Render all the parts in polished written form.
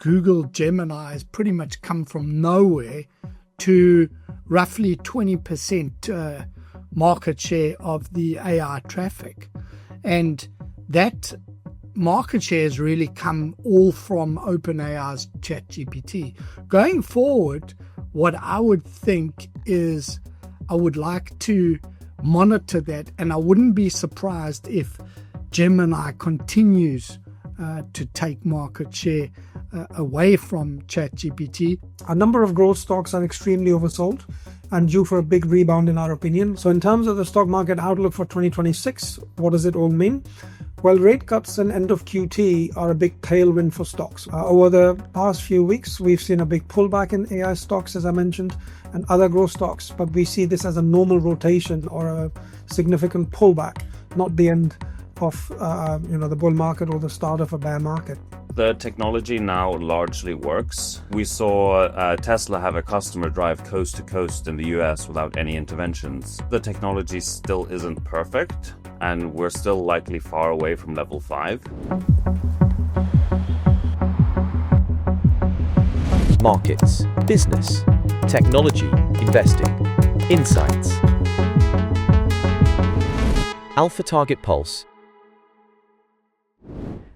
Google Gemini has pretty much come from nowhere to roughly 20% market share of the AI traffic. And that market share has really come all from OpenAI's ChatGPT. Going forward, what I would think is I would like to monitor that, and I wouldn't be surprised if Gemini continues to take market share away from ChatGPT. A number of growth stocks are extremely oversold and due for a big rebound in our opinion. So in terms of the stock market outlook for 2026, what does it all mean? Well, rate cuts and end of QT are a big tailwind for stocks. Over the past few weeks, we've seen a big pullback in AI stocks, as I mentioned, and other growth stocks, but we see this as a normal rotation or a significant pullback, not the end of the bull market or the start of a bear market. The technology now largely works. We saw Tesla have a customer drive coast to coast in the US without any interventions. The technology still isn't perfect, and we're still likely far away from level 5. Markets, business, technology, investing, insights. AlphaTarget Pulse.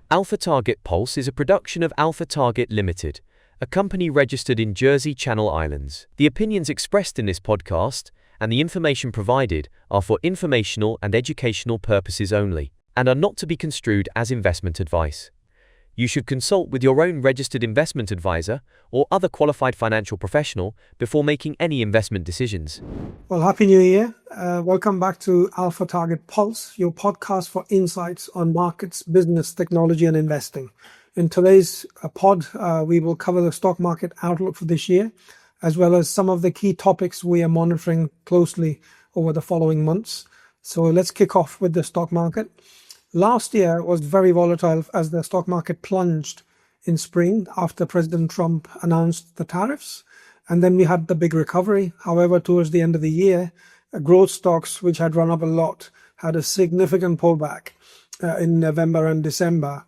AlphaTarget Pulse is a production of AlphaTarget Limited, a company registered in Jersey Channel Islands. The opinions expressed in this podcast and the information provided are for informational and educational purposes only, and are not to be construed as investment advice. You should consult with your own registered investment advisor or other qualified financial professional before making any investment decisions. Well, Happy New Year. Welcome back to AlphaTarget Pulse, your podcast for insights on markets, business, technology, and investing. In today's pod, we will cover the stock market outlook for this year, as well as some of the key topics we are monitoring closely over the following months. So let's kick off with the stock market. Last year was very volatile as the stock market plunged in spring after President Trump announced the tariffs. And then we had the big recovery. However, towards the end of the year, growth stocks, which had run up a lot, had a significant pullback in November and December,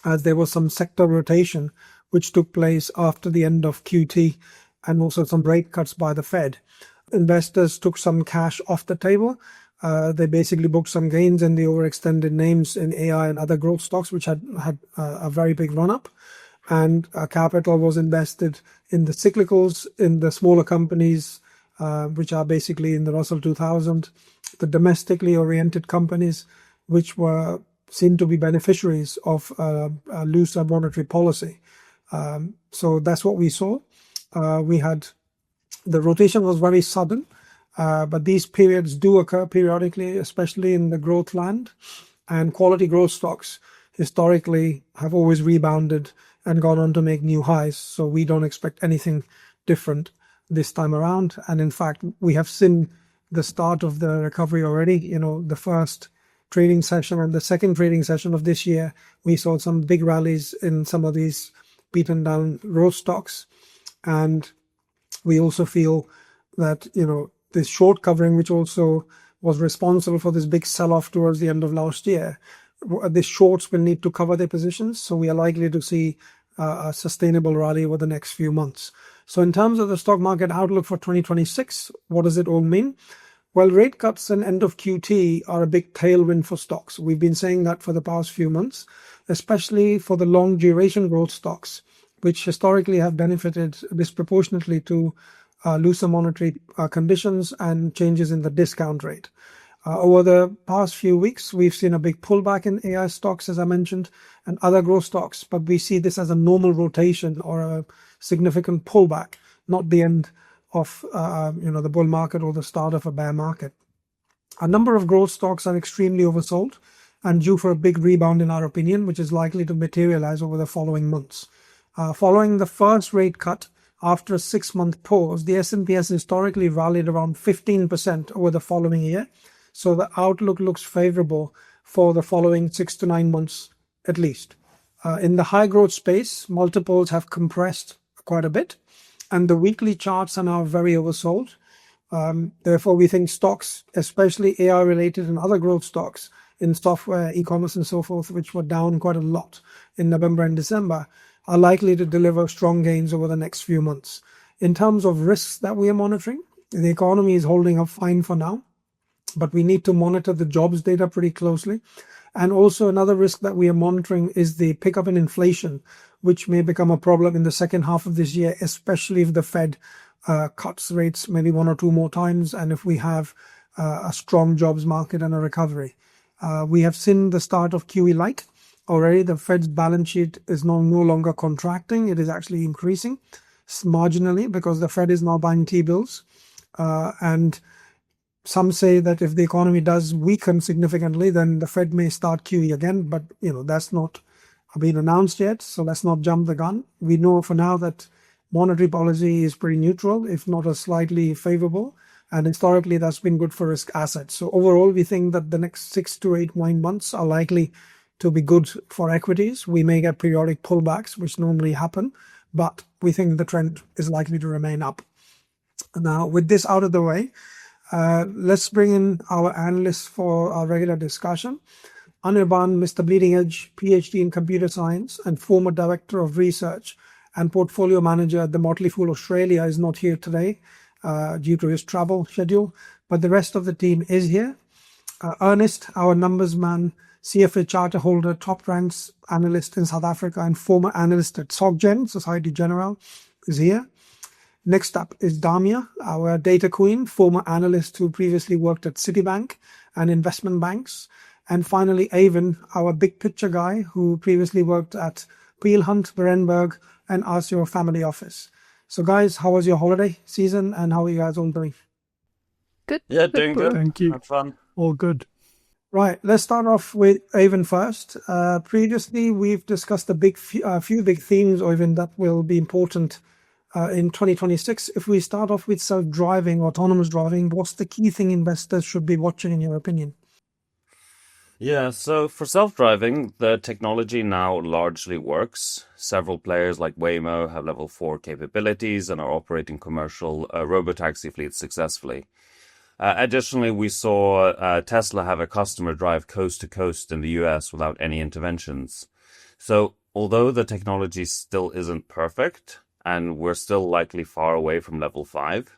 as there was some sector rotation, which took place after the end of QT and also some rate cuts by the Fed. Investors took some cash off the table. They basically booked some gains in the overextended names in AI and other growth stocks, which had a very big run-up. And capital was invested in the cyclicals, in the smaller companies, which are basically in the Russell 2000, the domestically oriented companies, which seemed to be beneficiaries of a looser monetary policy. So that's what we saw. The rotation was very sudden. But these periods do occur periodically, especially in the growth land, and quality growth stocks historically have always rebounded and gone on to make new highs. So we don't expect anything different this time around. And in fact, we have seen the start of the recovery already. The first trading session and the second trading session of this year, we saw some big rallies in some of these beaten down growth stocks. And we also feel that, this short covering, which also was responsible for this big sell-off towards the end of last year, the shorts will need to cover their positions. So we are likely to see a sustainable rally over the next few months. So in terms of the stock market outlook for 2026, what does it all mean? Well, rate cuts and end of QT are a big tailwind for stocks. We've been saying that for the past few months, especially for the long duration growth stocks, which historically have benefited disproportionately to looser monetary conditions and changes in the discount rate. Over the past few weeks, we've seen a big pullback in AI stocks, as I mentioned, and other growth stocks, but we see this as a normal rotation or a significant pullback, not the end of the bull market or the start of a bear market. A number of growth stocks are extremely oversold and due for a big rebound in our opinion, which is likely to materialize over the following months. Following the first rate cut, after a 6-month pause, the S&P has historically rallied around 15% over the following year. So the outlook looks favorable for the following 6 to 9 months at least. In the high growth space, multiples have compressed quite a bit, and the weekly charts are now very oversold. Therefore, we think stocks, especially AI related and other growth stocks in software, e-commerce and so forth, which were down quite a lot in November and December, are likely to deliver strong gains over the next few months. In terms of risks that we are monitoring, the economy is holding up fine for now, but we need to monitor the jobs data pretty closely. And also another risk that we are monitoring is the pickup in inflation, which may become a problem in the second half of this year, especially if the Fed cuts rates maybe one or two more times, and if we have a strong jobs market and a recovery. We have seen the start of QE Lite already. The Fed's balance sheet is no longer contracting. It is actually increasing marginally because the Fed is now buying T-bills. And some say that if the economy does weaken significantly, then the Fed may start QE again. But, that's not been announced yet. So let's not jump the gun. We know for now that monetary policy is pretty neutral, if not a slightly favorable. And historically, that's been good for risk assets. So overall, we think that the next 6 to 8, 9 months are likely to be good for equities. We may get periodic pullbacks, which normally happen, but we think the trend is likely to remain up. Now, with this out of the way, let's bring in our analysts for our regular discussion. Anirban, Mr. Bleeding Edge, PhD in computer science and former director of research and portfolio manager at the Motley Fool Australia, is not here today due to his travel schedule, but the rest of the team is here. Irnest, our numbers man, CFA charter holder, top ranks analyst in South Africa and former analyst at SocGen, Society Generale, is here. Next up is Damia, our data queen, former analyst who previously worked at Citibank and investment banks. And finally, Oyvind, our big picture guy who previously worked at Peel Hunt, Berenberg and Asio Family Office. So guys, how was your holiday season and how are you guys all doing? Good. Yeah, doing good. Thank you. Had fun. All good. Right, let's start off with Oyvind first. Previously, we've discussed a few big themes, Oyvind, that will be important in 2026. If we start off with self-driving, autonomous driving, what's the key thing investors should be watching in your opinion? Yeah, so for self-driving, the technology now largely works. Several players like Waymo have level 4 capabilities and are operating commercial robotaxi fleets successfully. Additionally, we saw Tesla have a customer drive coast to coast in the US without any interventions. So although the technology still isn't perfect, and we're still likely far away from level 5,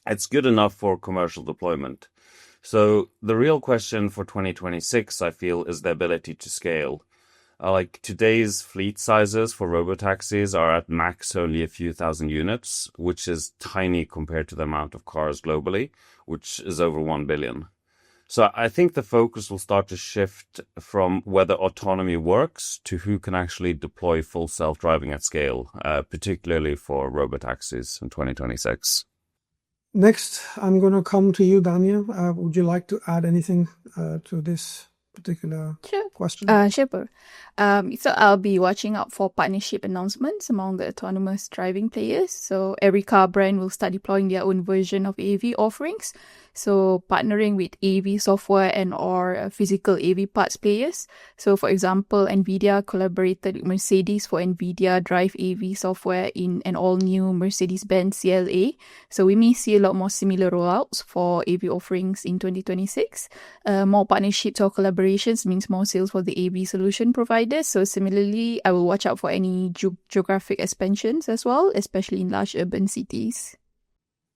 it's good enough for commercial deployment. So the real question for 2026, I feel, is the ability to scale. Like today's fleet sizes for robotaxis are at max only a few thousand units, which is tiny compared to the amount of cars globally, which is over 1 billion. So I think the focus will start to shift from whether autonomy works to who can actually deploy full self-driving at scale, particularly for robotaxis in 2026. Next, I'm going to come to you, Damia. Would you like to add anything to this particular question? Sure. So I'll be watching out for partnership announcements among the autonomous driving players. So every car brand will start deploying their own version of AV offerings. So partnering with AV software and or physical AV parts players. So for example, NVIDIA collaborated with Mercedes for NVIDIA Drive AV software in an all-new Mercedes-Benz CLA. So we may see a lot more similar rollouts for AV offerings in 2026. More partnerships or collaborations means more sales for the AV solution providers. So similarly, I will watch out for any geographic expansions as well, especially in large urban cities.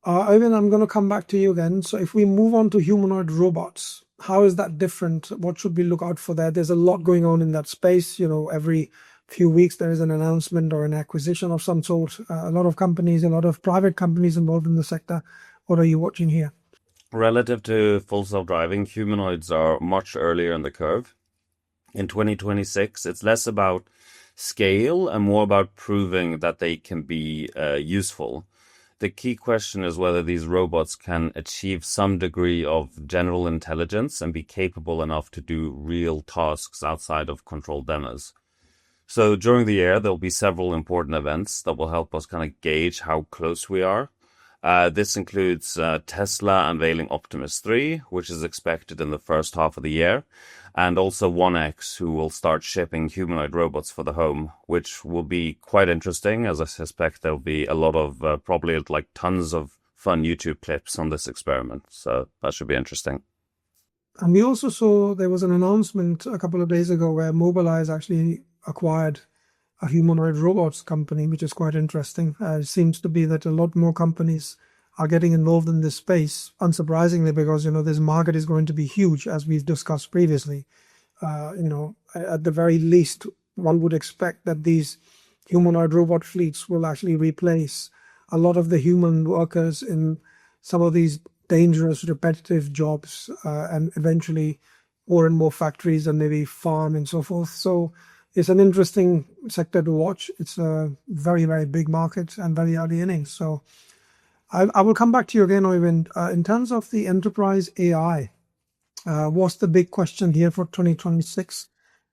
Oyvind, I'm going to come back to you again. So if we move on to humanoid robots, how is that different? What should we look out for there? There's a lot going on in that space. Every few weeks there is an announcement or an acquisition of some sort. A lot of companies, a lot of private companies involved in the sector. What are you watching here? Relative to full self-driving, humanoids are much earlier in the curve. In 2026, it's less about scale and more about proving that they can be useful. The key question is whether these robots can achieve some degree of general intelligence and be capable enough to do real tasks outside of controlled demos. So during the year, there'll be several important events that will help us kind of gauge how close we are. This includes Tesla unveiling Optimus 3, which is expected in the first half of the year, and also 1X, who will start shipping humanoid robots for the home, which will be quite interesting, as I suspect there'll be a lot of, probably like tons of fun YouTube clips on this experiment. So that should be interesting. And we also saw there was an announcement a couple of days ago where Mobileye actually acquired a humanoid robots company, which is quite interesting. It seems to be that a lot more companies are getting involved in this space, unsurprisingly, because, this market is going to be huge, as we've discussed previously. At the very least, one would expect that these humanoid robot fleets will actually replace a lot of the human workers in some of these dangerous, repetitive jobs, and eventually more and more factories and maybe farm and so forth. So it's an interesting sector to watch. It's a very, very big market and very early innings. So I will come back to you again, Oyvind. In terms of the enterprise AI, what's the big question here for 2026?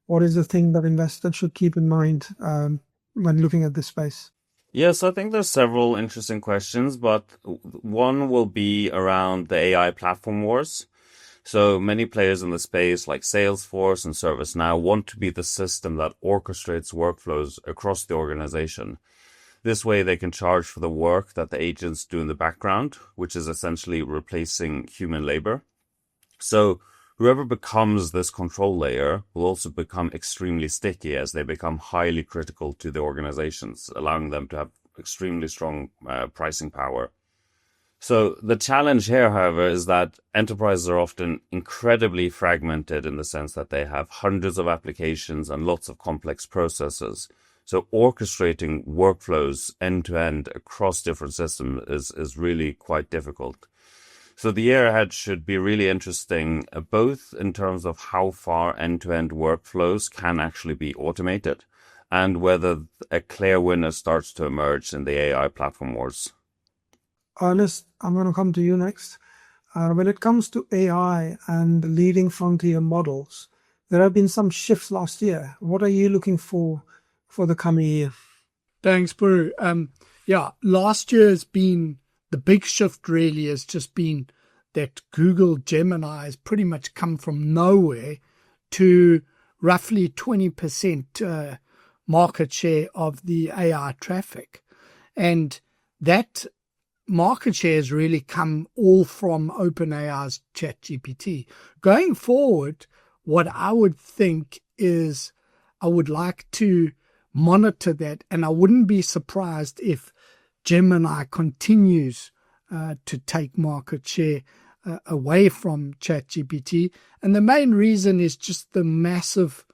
What is the thing that investors should keep in mind when looking at this space? Yes, I think there's several interesting questions, but one will be around the AI platform wars. So many players in the space like Salesforce and ServiceNow want to be the system that orchestrates workflows across the organization. This way they can charge for the work that the agents do in the background, which is essentially replacing human labor. So whoever becomes this control layer will also become extremely sticky as they become highly critical to the organizations, allowing them to have extremely strong pricing power. So the challenge here, however, is that enterprises are often incredibly fragmented in the sense that they have hundreds of applications and lots of complex processes. So orchestrating workflows end-to-end across different systems is really quite difficult. So the year ahead should be really interesting, both in terms of how far end-to-end workflows can actually be automated and whether a clear winner starts to emerge in the AI platform wars. Irnest, I'm going to come to you next. When it comes to AI and leading frontier models, there have been some shifts last year. What are you looking for the coming year? Thanks, Puru. Last year has been the big shift. Really has just been that Google Gemini has pretty much come from nowhere to roughly 20% market share of the AI traffic, and that market share has really come all from OpenAI's ChatGPT. Going forward, what I would think is I would like to monitor that, and I wouldn't be surprised if Gemini continues to take market share away from ChatGPT. And the main reason is just the massive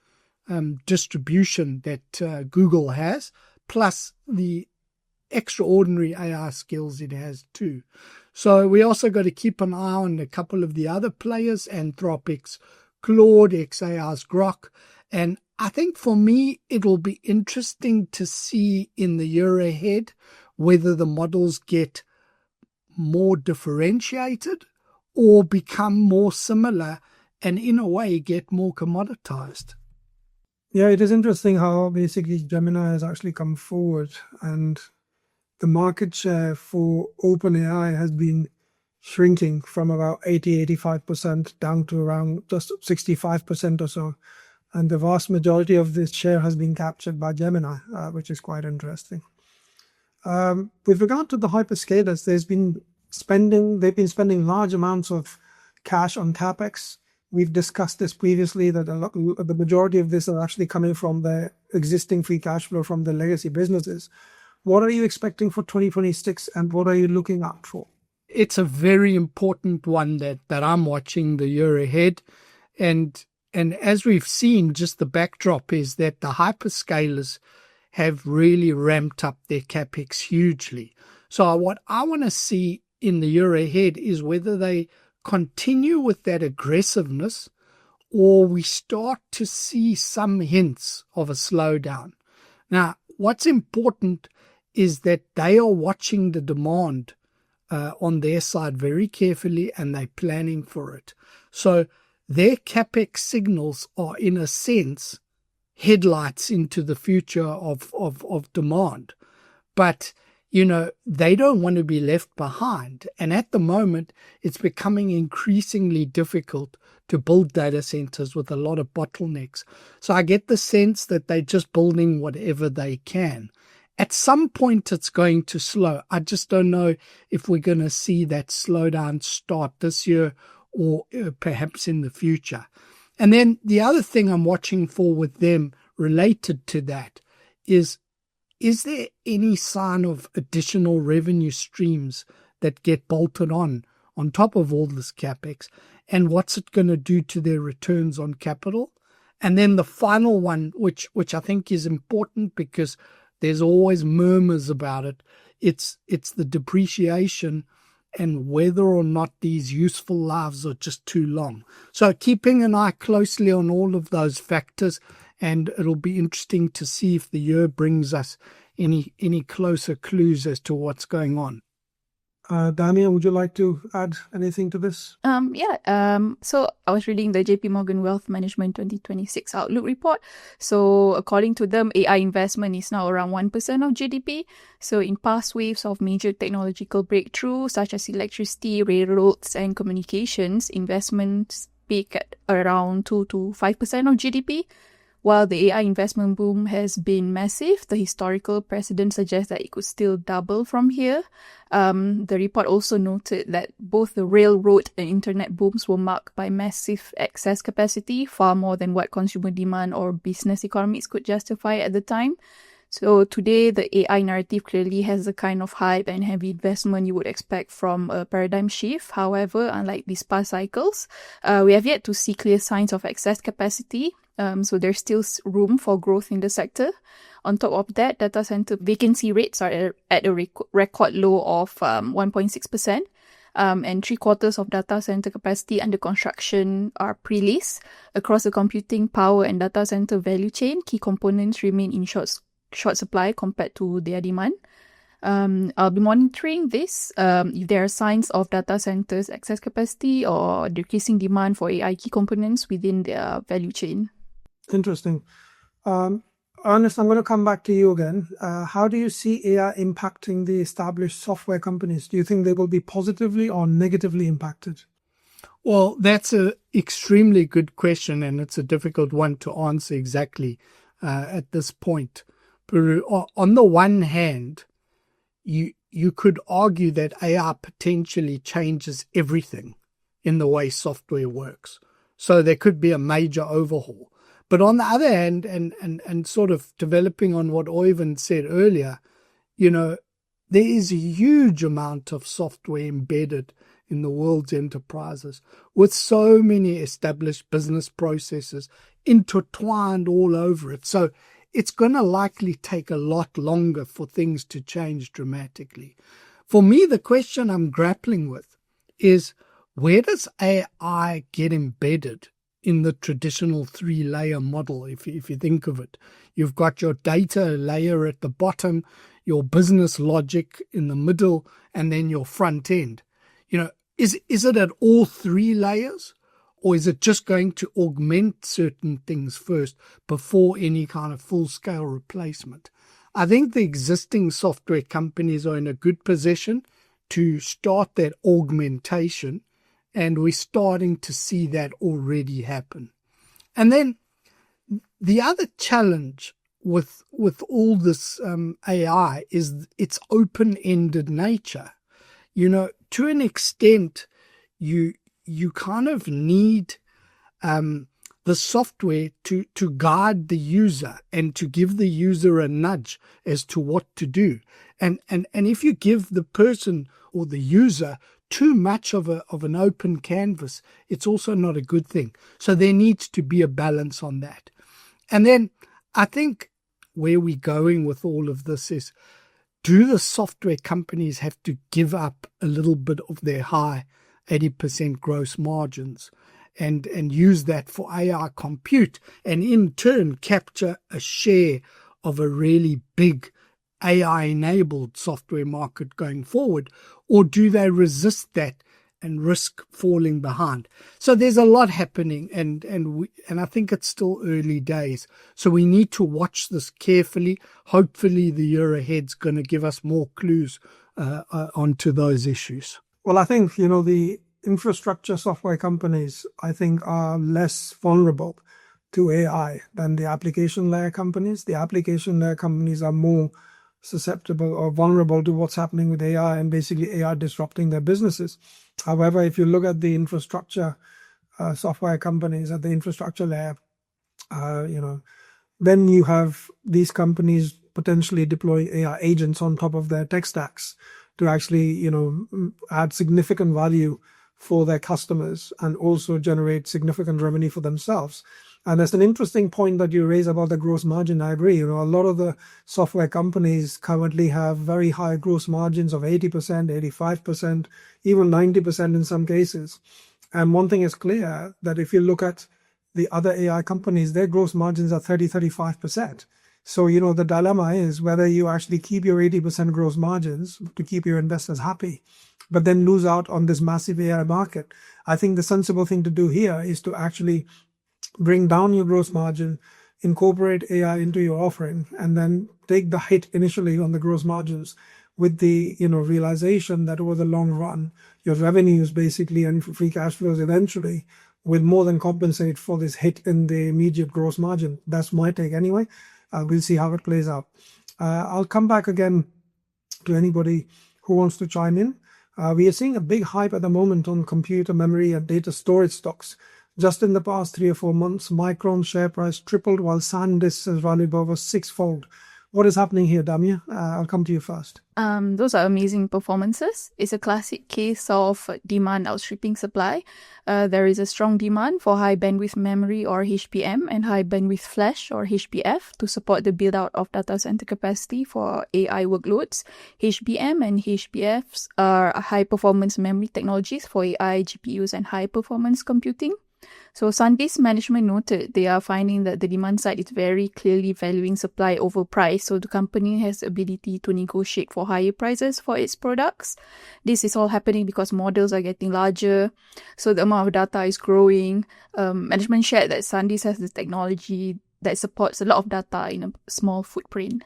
distribution that Google has, plus the extraordinary AI skills it has too. So we also got to keep an eye on a couple of the other players, Anthropic's Claude, xAI's Grok. And I think for me, it'll be interesting to see in the year ahead whether the models get more differentiated or become more similar and in a way get more commoditized. Yeah, it is interesting how basically Gemini has actually come forward, and the market share for OpenAI has been shrinking from about 80-85% down to around just 65% or so. And the vast majority of this share has been captured by Gemini, which is quite interesting. With regard to the hyperscalers, they've been spending large amounts of cash on CapEx. We've discussed this previously, that the majority of this are actually coming from the existing free cash flow from the legacy businesses. What are you expecting for 2026 and what are you looking out for? It's a very important one that I'm watching the year ahead. And as we've seen, just the backdrop is that the hyperscalers have really ramped up their CapEx hugely. So what I want to see in the year ahead is whether they continue with that aggressiveness or we start to see some hints of a slowdown. Now, what's important is that they are watching the demand on their side very carefully and they're planning for it. So their CapEx signals are, in a sense, headlights into the future of demand. But they don't want to be left behind. And at the moment, it's becoming increasingly difficult to build data centers with a lot of bottlenecks. So I get the sense that they're just building whatever they can. At some point, it's going to slow. I just don't know if we're going to see that slowdown start this year or perhaps in the future. And then the other thing I'm watching for with them related to that is there any sign of additional revenue streams that get bolted on top of all this CapEx? And what's it going to do to their returns on capital? And then the final one, which I think is important because there's always murmurs about it, it's the depreciation and whether or not these useful lives are just too long. So keeping an eye closely on all of those factors, and it'll be interesting to see if the year brings us any closer clues as to what's going on. Damia, would you like to add anything to this? So I was reading the JP Morgan Wealth Management 2026 Outlook report. So according to them, AI investment is now around 1% of GDP. So in past waves of major technological breakthroughs such as electricity, railroads, and communications, investments peak at around 2 to 5% of GDP. While the AI investment boom has been massive, the historical precedent suggests that it could still double from here. The report also noted that both the railroad and internet booms were marked by massive excess capacity, far more than what consumer demand or business economics could justify at the time. So today, the AI narrative clearly has the kind of hype and heavy investment you would expect from a paradigm shift. However, unlike these past cycles, we have yet to see clear signs of excess capacity. So there's still room for growth in the sector. On top of that, data center vacancy rates are at a record low of 1.6%. And 3/4 of data center capacity under construction are pre-leased. Across the computing, power, and data center value chain, key components remain in short supply compared to their demand. I'll be monitoring this if there are signs of data centers excess capacity or decreasing demand for AI key components within their value chain. Interesting. Irnest, I'm going to come back to you again. How do you see AI impacting the established software companies? Do you think they will be positively or negatively impacted? Well, that's an extremely good question, and it's a difficult one to answer exactly at this point. Puru, on the one hand, you could argue that AI potentially changes everything in the way software works. So there could be a major overhaul. But on the other hand, and sort of developing on what Oyvind said earlier, there is a huge amount of software embedded in the world's enterprises with so many established business processes intertwined all over it. So it's going to likely take a lot longer for things to change dramatically. For me, the question I'm grappling with is, where does AI get embedded in the traditional 3-layer model? If you think of it, you've got your data layer at the bottom, your business logic in the middle, and then your front end. Is it at all 3 layers? Or is it just going to augment certain things first before any kind of full-scale replacement? I think the existing software companies are in a good position to start that augmentation, and we're starting to see that already happen. And then the other challenge with all this AI is its open-ended nature. To an extent, you kind of need the software to guide the user and to give the user a nudge as to what to do. And if you give the person or the user too much of an open canvas, it's also not a good thing. So there needs to be a balance on that. And then I think where we're going with all of this is, do the software companies have to give up a little bit of their high 80% gross margins and use that for AI compute and in turn capture a share of a really big AI-enabled software market going forward? Or do they resist that and risk falling behind? So there's a lot happening, and I think it's still early days. So we need to watch this carefully. Hopefully the year ahead's going to give us more clues onto those issues. Well, I think, the infrastructure software companies, I think, are less vulnerable to AI than the application layer companies. The application layer companies are more susceptible or vulnerable to what's happening with AI and basically AI disrupting their businesses. However, if you look at the infrastructure software companies at the infrastructure layer, Then you have these companies potentially deploying AI agents on top of their tech stacks to actually, add significant value for their customers and also generate significant revenue for themselves. And there's an interesting point that you raise about the gross margin. I agree. A lot of the software companies currently have very high gross margins of 80%, 85%, even 90% in some cases. And one thing is clear, that if you look at the other AI companies, their gross margins are 30, 35%. So, the dilemma is whether you actually keep your 80% gross margins to keep your investors happy, but then lose out on this massive AI market. I think the sensible thing to do here is to actually bring down your gross margin, incorporate AI into your offering, and then take the hit initially on the gross margins with the realization that over the long run, your revenues basically and free cash flows eventually will more than compensate for this hit in the immediate gross margin. That's my take anyway. We'll see how it plays out. I'll come back again to anybody who wants to chime in. We are seeing a big hype at the moment on computer memory and data storage stocks. Just in the past 3 or 4 months, Micron's share price tripled while SanDisk has rallied over 6-fold. What is happening here, Damia? I'll come to you first. Those are amazing performances. It's a classic case of demand outstripping supply. There is a strong demand for high bandwidth memory or HBM and high bandwidth flash or HBF to support the build out of data center capacity for AI workloads. HBM and HBFs are high performance memory technologies for AI GPUs and high performance computing. So SanDisk management noted they are finding that the demand side is very clearly valuing supply over price, so the company has the ability to negotiate for higher prices for its products. This is all happening because models are getting larger, so the amount of data is growing. Management shared that SanDisk has the technology that supports a lot of data in a small footprint.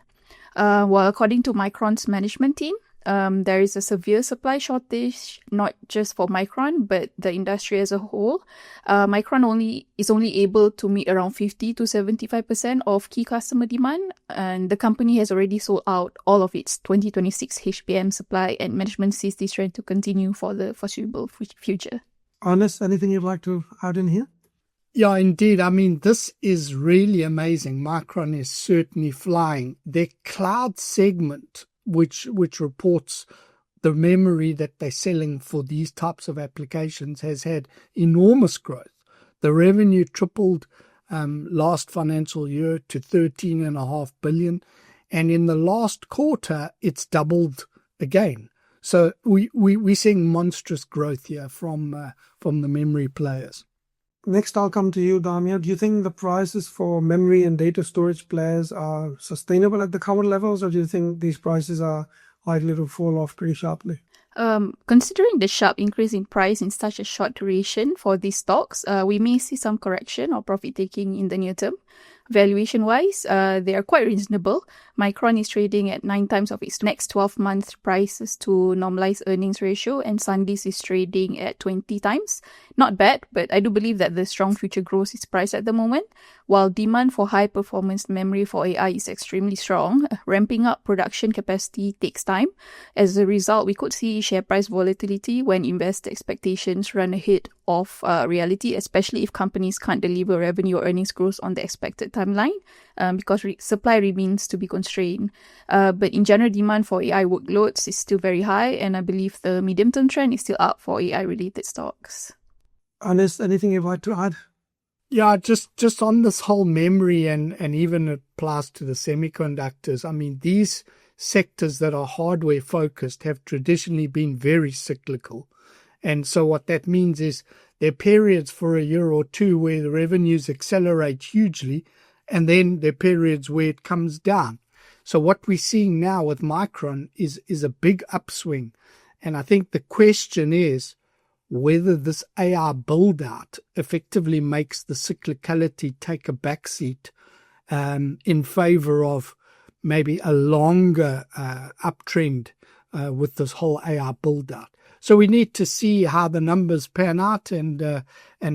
While according to Micron's management team, there is a severe supply shortage, not just for Micron, but the industry as a whole. Micron is only able to meet around 50 to 75% of key customer demand, and the company has already sold out all of its 2026 HBM supply, and management sees this trend to continue for the foreseeable future. Irnest, anything you'd like to add in here? Yeah, indeed. I mean, this is really amazing. Micron is certainly flying. Their cloud segment, which reports the memory that they're selling for these types of applications, has had enormous growth. The revenue tripled last financial year to 13.5 billion, and in the last quarter it's doubled again. So we're seeing monstrous growth here from the memory players. Next, I'll come to you, Damia. Do you think the prices for memory and data storage players are sustainable at the current levels, or do you think these prices are likely to fall off pretty sharply? Considering the sharp increase in price in such a short duration for these stocks, we may see some correction or profit taking in the near term. Valuation-wise, they are quite reasonable. Micron is trading at 9 times of its next 12 months prices to normalized earnings ratio, and SanDisk is trading at 20 times. Not bad, but I do believe that the strong future growth is priced at the moment. While demand for high-performance memory for AI is extremely strong, ramping up production capacity takes time. As a result, we could see share price volatility when investor expectations run ahead of reality, especially if companies can't deliver revenue or earnings growth on the expected timeline, because supply remains to be constrained. But in general, demand for AI workloads is still very high, and I believe the medium-term trend is still up for AI-related stocks. Irnest, anything you'd like to add? Yeah, just on this whole memory and even it applies to the semiconductors. I mean, these sectors that are hardware focused have traditionally been very cyclical. And so what that means is there are periods for a year or two where the revenues accelerate hugely, and then there are periods where it comes down. So what we're seeing now with Micron is a big upswing. And I think the question is whether this AI build-out effectively makes the cyclicality take a backseat in favor of maybe a longer uptrend with this whole AI build-out. So we need to see how the numbers pan out and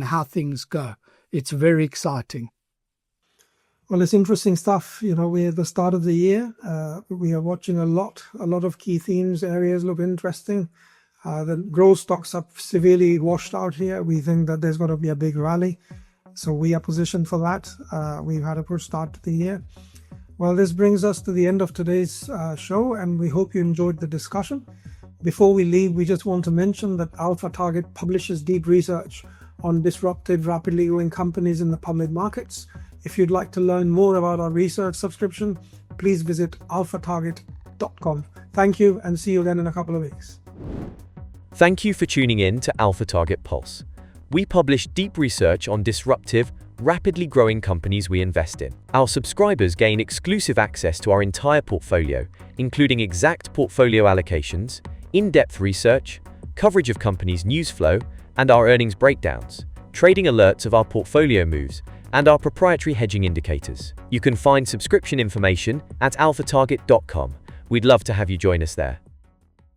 how things go. It's very exciting. Well, it's interesting stuff. We're at the start of the year. We are watching a lot of key themes, areas look interesting. The growth stocks are severely washed out here. We think that there's going to be a big rally. So we are positioned for that. We've had a good start to the year. Well, this brings us to the end of today's show, and we hope you enjoyed the discussion. Before we leave, we just want to mention that AlphaTarget publishes deep research on disruptive, rapidly growing companies in the public markets. If you'd like to learn more about our research subscription, please visit alphatarget.com. Thank you, and see you again in a couple of weeks. Thank you for tuning in to AlphaTarget Pulse. We publish deep research on disruptive, rapidly growing companies we invest in. Our subscribers gain exclusive access to our entire portfolio, including exact portfolio allocations, in-depth research, coverage of companies' news flow, and our earnings breakdowns, trading alerts of our portfolio moves, and our proprietary hedging indicators. You can find subscription information at alphatarget.com. We'd love to have you join us there.